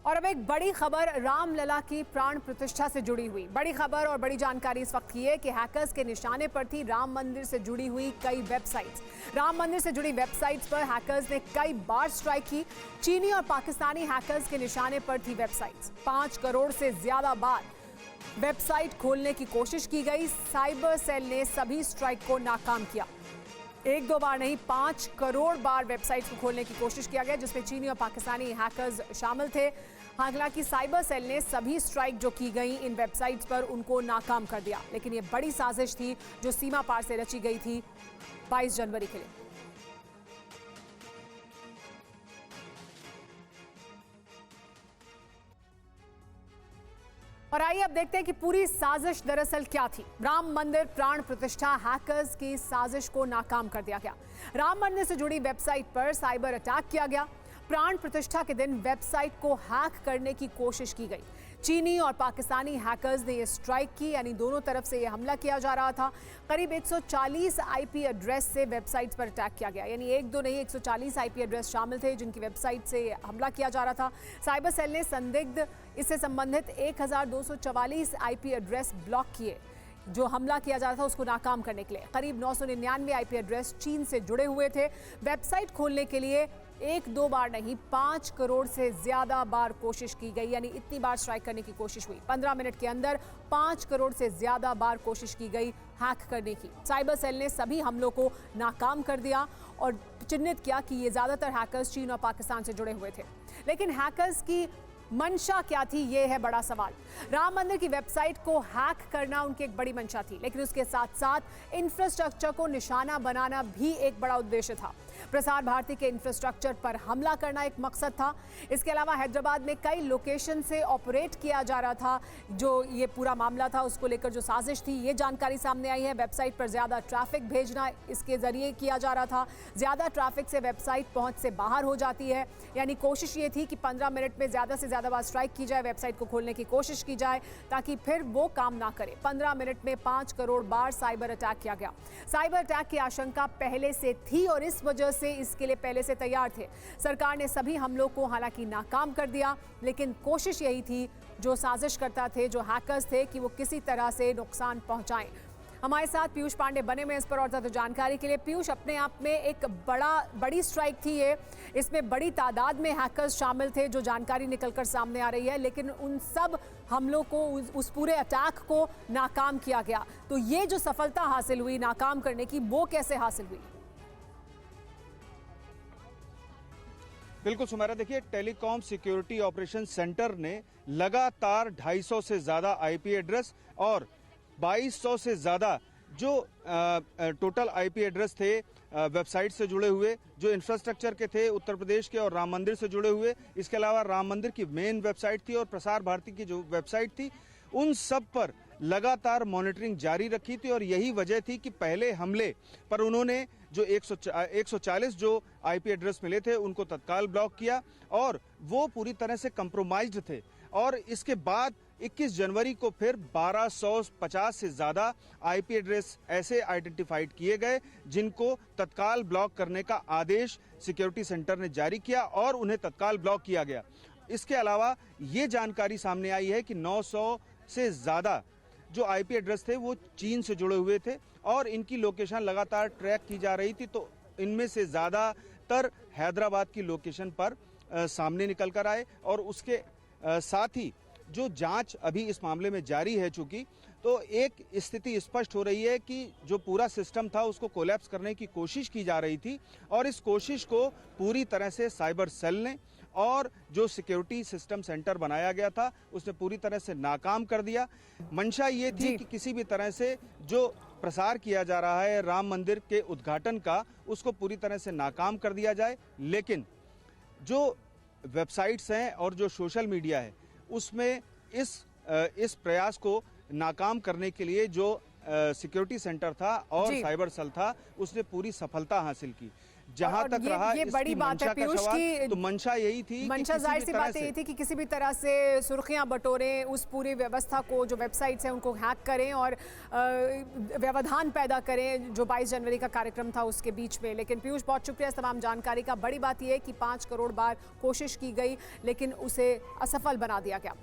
और अब एक बड़ी खबर रामलला की प्राण प्रतिष्ठा से जुड़ी हुई बड़ी खबर और बड़ी जानकारी इस वक्त की है कि हैकर्स के निशाने पर थी राम मंदिर से जुड़ी हुई कई वेबसाइट्स। राम मंदिर से जुड़ी वेबसाइट्स पर हैकर्स ने कई बार स्ट्राइक की। चीनी और पाकिस्तानी हैकर्स के निशाने पर थी वेबसाइट्स। 5 करोड़ से ज्यादा बार वेबसाइट खोलने की कोशिश की गई। साइबर सेल ने सभी स्ट्राइक को नाकाम किया। एक दो बार नहीं, 5 करोड़ बार वेबसाइट को खोलने की कोशिश किया गया, जिसमें चीनी और पाकिस्तानी हैकर्स शामिल थे। हालांकि साइबर सेल ने सभी स्ट्राइक जो की गई इन वेबसाइट्स पर उनको नाकाम कर दिया, लेकिन ये बड़ी साजिश थी जो सीमा पार से रची गई थी 22 जनवरी के लिए। और आइए अब देखते हैं कि पूरी साजिश दरअसल क्या थी। राम मंदिर प्राण प्रतिष्ठा हैकर्स की साजिश को नाकाम कर दिया गया। राम मंदिर से जुड़ी वेबसाइट पर साइबर अटैक किया गया। प्राण प्रतिष्ठा के दिन वेबसाइट को हैक करने की कोशिश की गई। चीनी और पाकिस्तानी हैकर्स ने यह स्ट्राइक की, यानी दोनों तरफ से यह हमला किया जा रहा था। करीब 140 आईपी एड्रेस से वेबसाइट्स पर अटैक किया गया, यानी एक दो नहीं 140 आईपी एड्रेस शामिल थे जिनकी वेबसाइट से हमला किया जा रहा था। साइबर सेल ने संदिग्ध इससे संबंधित 1244 आईपी एड्रेस ब्लॉक किए जो हमला किया जा रहा था उसको नाकाम करने के लिए। करीब 999 आईपी एड्रेस चीन से जुड़े हुए थे। वेबसाइट खोलने के लिए एक दो बार नहीं 5 करोड़ से ज्यादा बार कोशिश की गई, यानी इतनी बार स्ट्राइक करने की कोशिश हुई। 15 मिनट के अंदर 5 करोड़ से ज्यादा बार कोशिश की गई हैक करने की। साइबर सेल ने सभी हमलों को नाकाम कर दिया और चिन्हित किया कि ये ज्यादातर हैकर्स चीन और पाकिस्तान से जुड़े हुए थे। लेकिन हैकर्स की मंशा क्या थी, ये है बड़ा सवाल। राम मंदिर की वेबसाइट को हैक करना उनकी एक बड़ी मंशा थी, लेकिन उसके साथ साथ इंफ्रास्ट्रक्चर को निशाना बनाना भी एक बड़ा उद्देश्य था। प्रसार भारती के इंफ्रास्ट्रक्चर पर हमला करना एक मकसद था। इसके अलावा हैदराबाद में कई लोकेशन से ऑपरेट किया जा रहा था। जो ये पूरा मामला था उसको लेकर जो साजिश थी, ये जानकारी सामने आई है। वेबसाइट पर ज्यादा ट्रैफिक भेजना इसके जरिए किया जा रहा था। ज्यादा ट्रैफिक से वेबसाइट पहुंच से बाहर हो जाती है, यानी कोशिश ये थी कि 15 मिनट में ज्यादा से ज्यादा बार स्ट्राइक की जाए, वेबसाइट को खोलने की कोशिश की जाए ताकि फिर वो काम ना करे। 15 मिनट में 5 करोड़ बार साइबर अटैक किया गया। साइबर अटैक की आशंका पहले से थी और इस वजह से इसके लिए पहले से तैयार थे। सरकार ने सभी हमलों को हालांकि नाकाम कर दिया, लेकिन कोशिश यही थी जो साजिश करता थे, जो हैकर्स थे, कि वो किसी तरह से नुकसान पहुंचाएं। हमारे साथ पीयूष पांडे बने हुए इस पर और ज्यादा जानकारी के लिए। पीयूष, अपने आप में एक बड़ी स्ट्राइक थी ये, इसमें बड़ी तादाद में हैकर्स शामिल थे जो जानकारी निकलकर सामने आ रही है, लेकिन उन सब हमलों को, उस पूरे अटैक को नाकाम किया गया। तो ये जो सफलता हासिल हुई नाकाम करने की, वो कैसे हासिल हुई? बिल्कुल सुमेरा, देखिए टेलीकॉम सिक्योरिटी ऑपरेशन सेंटर ने लगातार 250 से ज्यादा आईपी एड्रेस और 2200 से ज्यादा जो टोटल आईपी एड्रेस थे वेबसाइट से जुड़े हुए, जो इंफ्रास्ट्रक्चर के थे उत्तर प्रदेश के और राम मंदिर से जुड़े हुए, इसके अलावा राम मंदिर की मेन वेबसाइट थी और प्रसार भारती की जो वेबसाइट थी, उन सब पर लगातार मॉनिटरिंग जारी रखी थी। और यही वजह थी कि पहले हमले पर उन्होंने जो 140 जो आईपी एड्रेस मिले थे उनको तत्काल ब्लॉक किया और वो पूरी तरह से कंप्रोमाइज्ड थे। और इसके बाद 21 जनवरी को फिर 1250 से ज्यादा आईपी एड्रेस ऐसे आइडेंटिफाइड किए गए जिनको तत्काल ब्लॉक करने का आदेश सिक्योरिटी सेंटर ने जारी किया और उन्हें तत्काल ब्लॉक किया गया। इसके अलावा ये जानकारी सामने आई है कि 900 से ज्यादा जो आईपी एड्रेस थे वो चीन से जुड़े हुए थे और इनकी लोकेशन लगातार ट्रैक की जा रही थी। तो इनमें से ज्यादातर हैदराबाद की लोकेशन पर सामने निकल कर आए और उसके साथ ही जो जांच अभी इस मामले में जारी है, चूंकि तो एक स्थिति स्पष्ट हो रही है कि जो पूरा सिस्टम था उसको कोलैप्स करने की कोशिश की जा रही थी और इस कोशिश को पूरी तरह से साइबर सेल ने और जो सिक्योरिटी सिस्टम सेंटर बनाया गया था उसने पूरी तरह से नाकाम कर दिया। मंशा ये थी कि किसी भी तरह से जो प्रसार किया जा रहा है राम मंदिर के उद्घाटन का, उसको पूरी तरह से नाकाम कर दिया जाए। लेकिन जो वेबसाइट्स हैं और जो सोशल मीडिया है उसमें इस प्रयास को नाकाम करने के लिए जो सिक्योरिटी सेंटर था और साइबर सेल था उसने पूरी सफलता हासिल की। जहां और तक रहा ये बड़ी इसकी बात है मंशा का पीयूष सवाल, की तो मंशा यही थी कि मंशा किसी जाहिर भी सी तरह बात से यही थी कि किसी भी तरह से सुर्खियां बटोरें, उस पूरी व्यवस्था को, जो वेबसाइट्स हैं उनको हैक करें और व्यवधान पैदा करें जो 22 जनवरी का कार्यक्रम था उसके बीच में। लेकिन पीयूष, बहुत शुक्रिया इस तमाम जानकारी का। बड़ी बात यह है कि 5 करोड़ बार कोशिश की गई लेकिन उसे असफल बना दिया गया।